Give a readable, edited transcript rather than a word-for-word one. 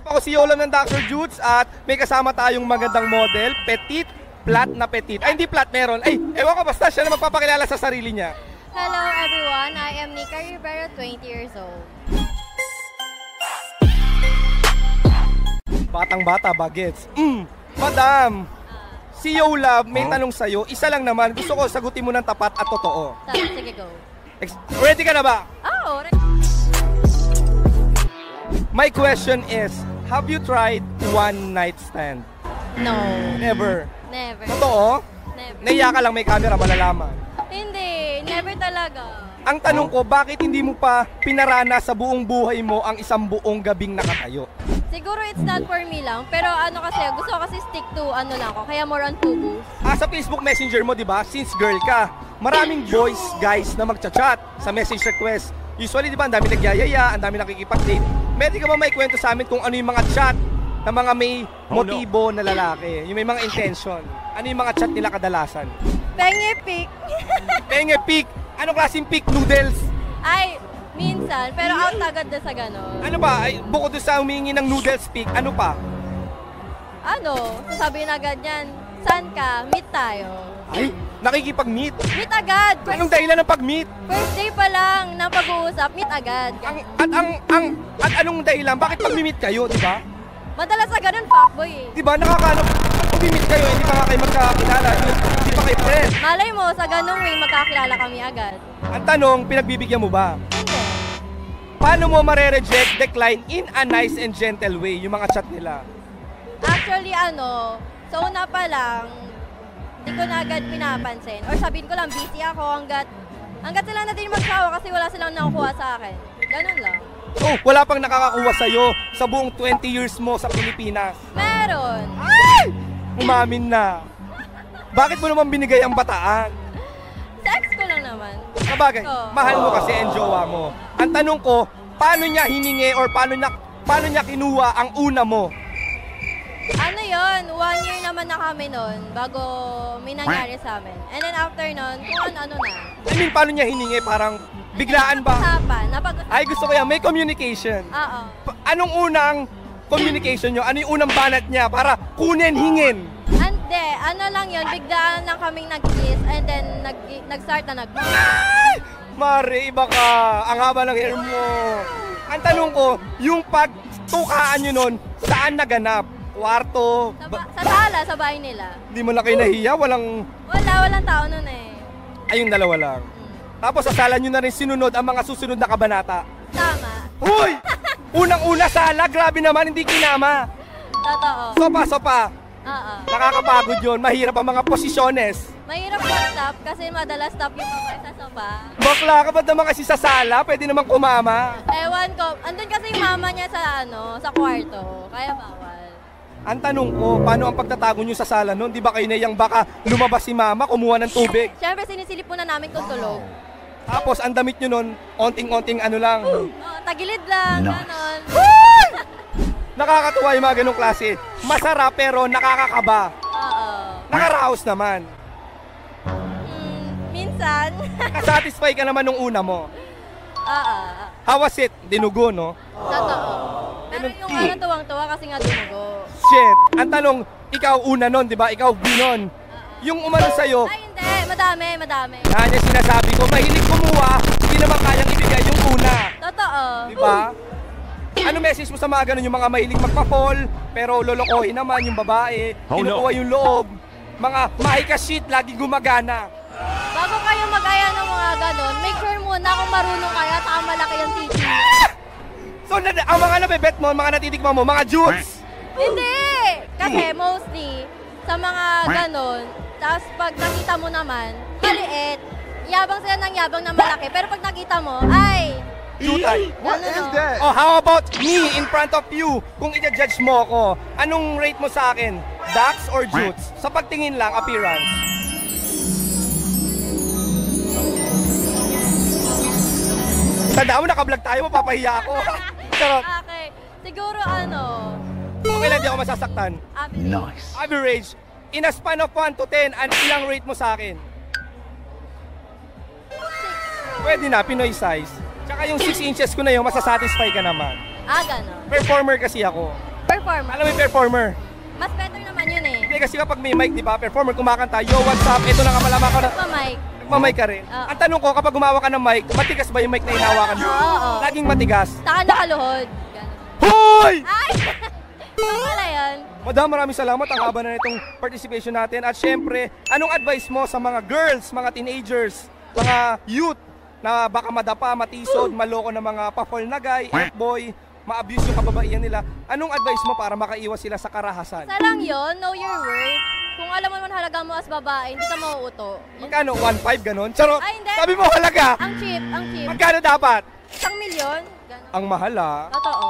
Ako si Yolam ng Dr. Jutes at may kasama tayong magandang model, petite, flat na petite. Ay, hindi flat, meron. Ay, ewan ko, basta siya na magpapakilala sa sarili niya. Hello everyone, I am Nika Rivera, 20 years old. Batang-bata, bagets. Madam, si Yolam may tanong sa'yo, isa lang naman. Gusto ko sagutin mo ng tapat at totoo. Sige, go. Ready ka na ba? Oh, My question is, have you tried one night stand? no. Never. Never. Totoo? Never. Naiya ka lang, may camera, malalaman. Hindi, never talaga. Ang tanong ko, bakit hindi mo pa pinarana sa buong buhay mo ang isang buong gabing nakatayo? Siguro it's not for me lang, pero ano kasi, gusto ko kasi stick to ano lang ko, kaya more on tubos. Sa Facebook Messenger mo, di ba, since girl ka, maraming boys, guys na magchat-chat sa message request. Usually, di ba, ang dami nagyayaya, ang dami nakikipag-date. Pwede ka ba may kwento sa amin kung ano yung mga chat na mga may motibo na lalaki, yung may mga intention? Ano yung mga chat nila kadalasan? Penge pic. Penge pic. Anong klaseng pic? Noodles? Ay, minsan, pero out agad na sa gano'n. Ano ba? Ay, bukod doon sa humingi ng noodles pic, ano pa? Ano, sasabihin agad yan, saan ka? Meet tayo. Ay, nakikipag-meet. Meet agad. Anong dahilan ng pag-meet? First day pa lang ng pag-uusap, meet agad. At anong dahilan? Bakit pag-meet kayo, di ba? Madalas sa ganun, fuckboy eh. Di ba, nakakano, pag-meet kayo, hindi pa nga kayo magkakilala, hindi pa kayo friend. Malay mo, sa ganung way, magkakilala kami agad. Ang tanong, pinagbibigyan mo ba? Hindi. Paano mo mare-reject, decline in a nice and gentle way yung mga chat nila? Actually, sa una pa lang, hindi ko na agad pinapansin. Or sabihin ko lang, busy ako hanggat sila na din magsawa kasi wala silang nakukuha sa akin. Ganun lang. Oh, wala pang nakakakuha sa'yo sa buong 20 years mo sa Pilipinas. Meron. Ay! Umamin na. Bakit mo naman binigay ang bataan? Sex ko lang naman. Sabagay, Oh. mahal mo kasi ang jowa mo. Ang tanong ko, paano niya hiningi or paano niya kinuha ang una mo? Ano yon? 1 year naman na kami nun bago may nangyari sa amin. And then after nun, kung ano na. I mean, paano niya hiningi? Parang biglaan ba? Usapan. Ay, gusto ko yan. May communication. Oo. Anong unang communication nyo? Ano yung unang banat niya para kunin, hingin? Hindi, ano lang yun, biglaan lang kaming nag-kiss and then nag-start na Ay! Mare, iba ka. Ang haba ng hair mo. Ang tanong ko, yung pagtukaan nyo nun, saan naganap? Kwarto? Sa sala, sa bahay nila. Hindi mo na kayo nahiya? Walang Walang tao nun eh. ayun, dalawa lang. Tapos sa sala nyo na rin sinunod ang mga susunod na kabanata. Tama. Hoy! Unang-una sala, grabe naman, hindi kinama. Totoo. Sopa. Oo. Nakakapagod yun, mahirap ang mga posisyones. Mahirap mag-stop kasi madalas stop yung mga sa soba. Bakla ka ba naman kasi sa sala? Pwede naman kumama. Ewan ko, andun kasi yung mama niya sa kwarto. Kaya bawal. Ang tanong ko, paano ang pagtatago nyo sa sala nun? Di ba kayo nayang baka lumabas si mama, kumuha ng tubig? Siyempre, sinisilip muna namin kung tulog. Tapos ang damit nyo nun, onting-onting ano lang. Tagilid lang, ganon. Nakakatuwa yung mga ganong klase. Masarap pero nakakakaba. Oo. Nakaraos naman. Minsan. Nakasatisfy ka naman nung una mo. Oo. How was it? Dinugo, no? Totoo. Pero yung tuwang-tuwa kasi nga dumugo. Shit. Ang tanong, ikaw una nun, di ba? Ikaw B nun. Yung umano sa'yo, Ay, hindi. Madami. kanya sinasabi ko, mahilig kumuha, hindi naman kayang ibigay yung una. Totoo. Di ba? Ano message mo sa mga ganun, yung mga mahilig magpa-fall, pero lolokohin naman yung babae, kinukuha yung loob, mga mahika shit, lagi gumagana. Bago kayo mag-aya ng mga ganon, make sure muna kung marunong kayo at saka malaki yung titi. So, ang mga nabebet mo, mga natitikman mo, mga jutes. Hindi! Kasi mostly, sa mga ganon, tapos pag nakita mo naman, maliit, yabang sila ng yabang na malaki. Pero pag nakita mo, ay, Jutay. What is that? Oh, how about me in front of you? Kung i-judge mo ako, anong rate mo sa akin? Dax or Jutes? Sa pagtingin lang, appearance. Tandaan mo, naka-vlog tayo, mapapahiya ako. Charot. Okay. Siguro Okay lang, di ako masasaktan. average. Average. In a span of 1 to 10, ilang rate mo sa akin? Pwede na, Pinoy size. Tsaka yung 6 inches ko na yun, masasatisfy ka naman. Gano'n. Performer kasi ako. Performer. Alam mo yung performer? Mas better naman yun eh. Hindi kasi kapag may mic, di ba, performer, kumakanta, yo, what's up, ito na nga malaman ko na, Mike. nagmamic ka rin. Oo. Ang tanong ko, kapag gumawa ka ng mic, matigas ba yung mic na hinahawakan mo? Oo. Laging matigas. Saka nakaluhod. Ganun. Hoy! Ay! Ano pala yun? Madam, maraming salamat. Ang haba na nitong participation natin. At syempre, anong advice mo sa mga girls, mga teenagers, mga youth na baka madapa, matisod, maloko ng mga pa-fall na guy, F-boy, ma-abuse yung kababaihan nila? Anong advice mo para makaiwas sila sa karahasan? Sa lang yun, know your worth. Kung alam mo naman halaga mo as babae, hindi ka mauuto. Magkano? 1.5 ganon? Charot! Ay, hindi. Sabi mo halaga! Ang cheap, ang cheap. Magkano dapat? 1 milyon? Ganun. Ang mahal ah. Totoo.